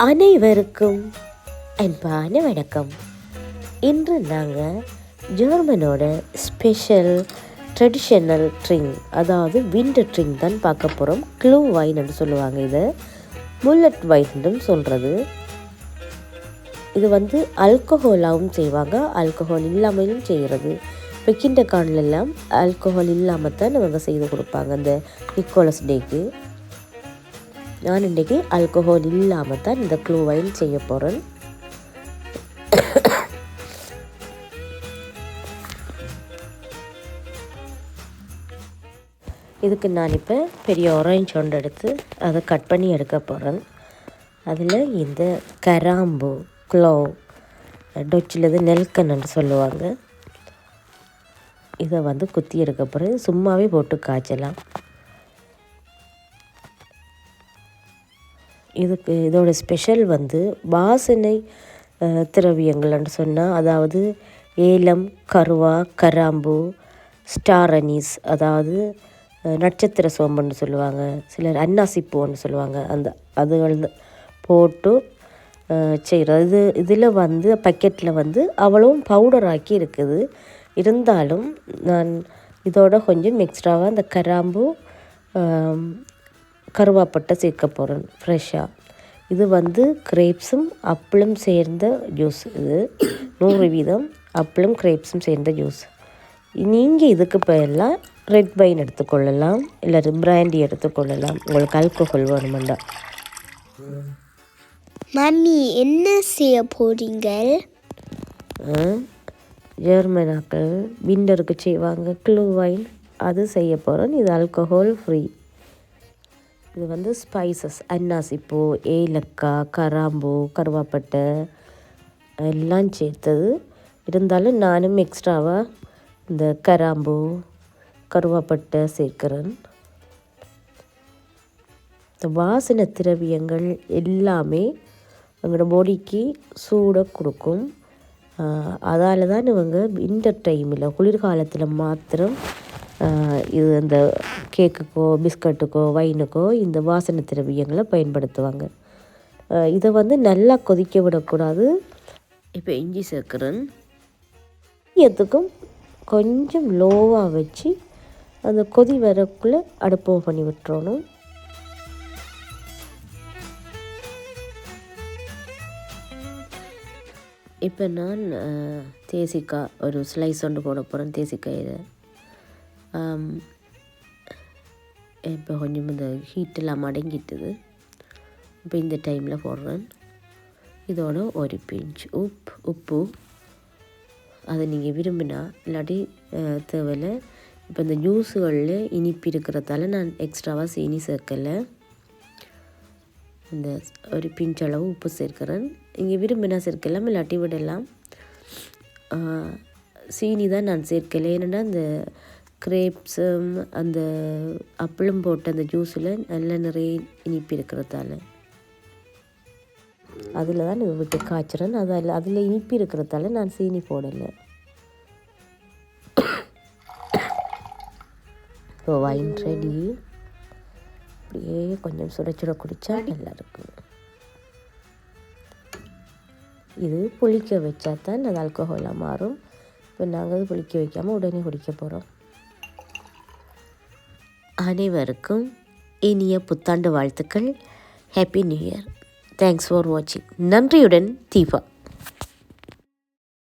அனைவருக்கும் அன்பான வணக்கம். இன்று நாங்கள் ஜெர்மனோட ஸ்பெஷல் ட்ரெடிஷ்னல் ட்ரிங்க், அதாவது விண்டர் ட்ரிங்க் தான் பார்க்க போகிறோம். க்ளூ வைன் என்று சொல்லுவாங்க. இதை புல்லட் வைன்னு சொல்கிறது. இது ஆல்கஹாலாகவும் செய்வாங்க, ஆல்கஹால் இல்லாமலும் செய்கிறது. இப்போ கிண்டர்கார்டன்லாம் ஆல்கஹால் இல்லாமல் தான் இவங்க செய்து கொடுப்பாங்க அந்த நிக்கோலஸ் டேக்கு. நான் இன்றைக்கி ஆல்கஹால் இல்லாமல் தான் இந்த க்ளூ வைன் செய்ய போகிறேன். இதுக்கு நான் இப்போ பெரிய ஆரஞ்சு ஒன்று எடுத்து அதை கட் பண்ணி எடுக்க போகிறேன். அதில் இந்த கராம்பு, க்ளோவ், டொச்சில் இது நெல்கன்னு சொல்லுவாங்க. இதை குத்தி எடுக்க போகிறேன். சும்மாவே போட்டு காய்ச்சலாம். இதோட ஸ்பெஷல் வாசனை திரவியங்கள்னு சொன்னால், அதாவது ஏலம், கருவா, கராம்பு, ஸ்டார் அனீஸ், அதாவது நட்சத்திர சோம்புன்னு சொல்லுவாங்க, சிலர் அன்னாசிப்பூன்னு சொல்லுவாங்க. அதுகள் போட்டு செய்கிறது. இதில் பக்கெட்டில் அவ்வளவும் பவுடர் ஆக்கி இருக்குது. இருந்தாலும் நான் இதோட கொஞ்சம் எக்ஸ்ட்ராவாக அந்த கராம்பு, கருவாப்பட்டை சேர்க்க போகிறேன் ஃப்ரெஷ்ஷாக. இது கிரேப்ஸும் அப்பிளும் சேர்ந்த ஜூஸ். இது 100% அப்பிளும் கிரேப்ஸும் சேர்ந்த ஜூஸ். நீங்கள் இதுக்கு பதிலாக ரெட் வைன் எடுத்துக்கொள்ளலாம், இல்லை பிராண்டி எடுத்துக்கொள்ளலாம், உங்களுக்கு ஆல்கஹால் வேணுமெண்டா. மம்மி, என்ன செய்ய போறீங்க? ஜெர்மனாக்கள் விண்டருக்கு செய்வாங்க க்ளூ வைன், அது செய்ய போகிறேன். இது ஆல்கஹால் ஃப்ரீ. இது ஸ்பைசஸ், அன்னாசிப்பூ, ஏலக்காய், கராம்பு, கருவாப்பட்டை எல்லாம் சேர்த்தது. இருந்தாலும் நானும் எக்ஸ்ட்ராவாக இந்த கராம்பு, கருவாப்பட்டை சேர்க்குறேன். இந்த வாசனை திரவியங்கள் எல்லாமே எங்களோட பாடிக்கு சூடை கொடுக்கும். அதால் தான் இவங்க விண்டர் டைமில், குளிர்காலத்தில் மாத்திரம் இது அந்த கேக்குக்கோ, பிஸ்கட்டுக்கோ, வைனுக்கோ இந்த வாசனை திரவியங்களை பயன்படுத்துவாங்க. இதை நல்லா கொதிக்க விடக்கூடாது. இப்போ இஞ்சி சேர்க்குறேன். இதுக்கும் கொஞ்சம் லோவாக வச்சு அந்த கொதி வரக்குள்ளே அடுப்பு பண்ணி விட்டுறணும். இப்போ நான் தேசிக்காய் ஒரு ஸ்லைஸ் ஒன்று போட போகிறேன். தேசிக்காயில் இப்போ கொஞ்சம் இந்த ஹீட்டெல்லாம் அடங்கிட்டுது. இப்போ இந்த டைமில் போடுறேன். இதோட ஒரு பிஞ்ச் உப்பு. அதை நீங்கள் விரும்பினா, இல்லாட்டி தேவையில்லை. இப்போ இந்த ஜூஸுகளில் இனிப்பு இருக்கிறதால நான் எக்ஸ்ட்ராவாக சீனி சேர்க்கலை. இந்த ஒரு பிஞ்ச் அளவு உப்பு சேர்க்கிறேன். இங்கே விரும்பினா சேர்க்கலாம், இல்லாட்டி விடலாம். சீனி தான் நான் சேர்க்கலை. ஏன்னா அந்த கிரேப்ஸும் அந்த அப்பளம் போட்ட அந்த ஜூஸில் நல்ல நிறைய இனிப்பு இருக்கிறதால அதில் தான் இது விட்டு காய்ச்சிறேன். அதில் இனிப்பு இருக்கிறதால நான் சீனி போடலை. இப்போ வைன் ரெடி. அப்படியே கொஞ்சம் சுட குடித்தா நல்லா இருக்கும். இது புளிக்க வச்சா தான் அது ஆல்கஹாலாக மாறும். இப்போ நாங்கள் அது புளிக்க வைக்காமல் உடனே குடிக்க போகிறோம். அனைவருக்கும் இனிய புத்தாண்டு வாழ்த்துக்கள். Happy new year. Thanks for வாட்சிங். நன்றியுடன் தீபா.